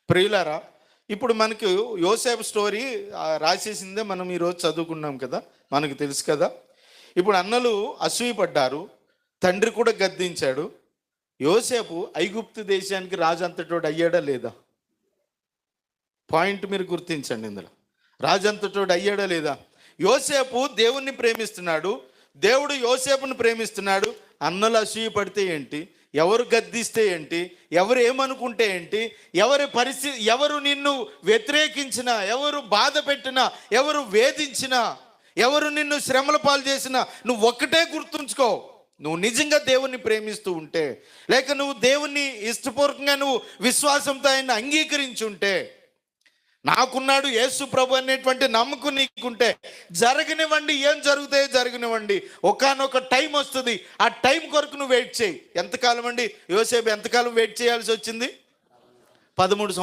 ప్రియులారా, ఇప్పుడు మనకు యోసేపు స్టోరీ రాసేసిందే మనం ఈరోజు చదువుకున్నాం కదా, మనకు తెలుసు కదా. ఇప్పుడు అన్నలు అసూయపడ్డారు, తండ్రి కూడా గద్దించాడు. యోసేపు ఐగుప్తు దేశానికి రాజు అంతటోడు అయ్యాడా లేదా? పాయింట్ మీరు గుర్తించండి. ఇందులో రాజు అంతటోడు అయ్యాడా లేదా? యోసేపు దేవుణ్ణి ప్రేమిస్తున్నాడు, దేవుడు యోసేపుని ప్రేమిస్తున్నాడు. అన్నలు అసూయపడితే ఏంటి, ఎవరు గద్దిస్తే ఏంటి, ఎవరు ఏమనుకుంటే ఏంటి, ఎవరి పరిస్థితి, ఎవరు నిన్ను వ్యతిరేకించినా, ఎవరు బాధ పెట్టినా, ఎవరు వేధించినా, ఎవరు నిన్ను శ్రమల పాలు చేసినా, నువ్వు ఒక్కటే గుర్తుంచుకో, నువ్వు నిజంగా దేవుణ్ణి ప్రేమిస్తూ ఉంటే, లేక నువ్వు దేవుణ్ణి ఇష్టపూర్వకంగా నువ్వు విశ్వాసంతో ఆయన అంగీకరించుంటే, నాకున్నాడు యేసు ప్రభు అనేటువంటి నమ్మకం నీకుంటే, జరగనివ్వండి, ఏం జరుగుతాయో జరగనివ్వండి. ఒకానొక టైం వస్తుంది, ఆ టైం కొరకు నువ్వు వెయిట్ చేయి. ఎంతకాలం అండి యోసేపు ఎంతకాలం వెయిట్ చేయాల్సి వచ్చింది? 13 సంవత్సరాలు.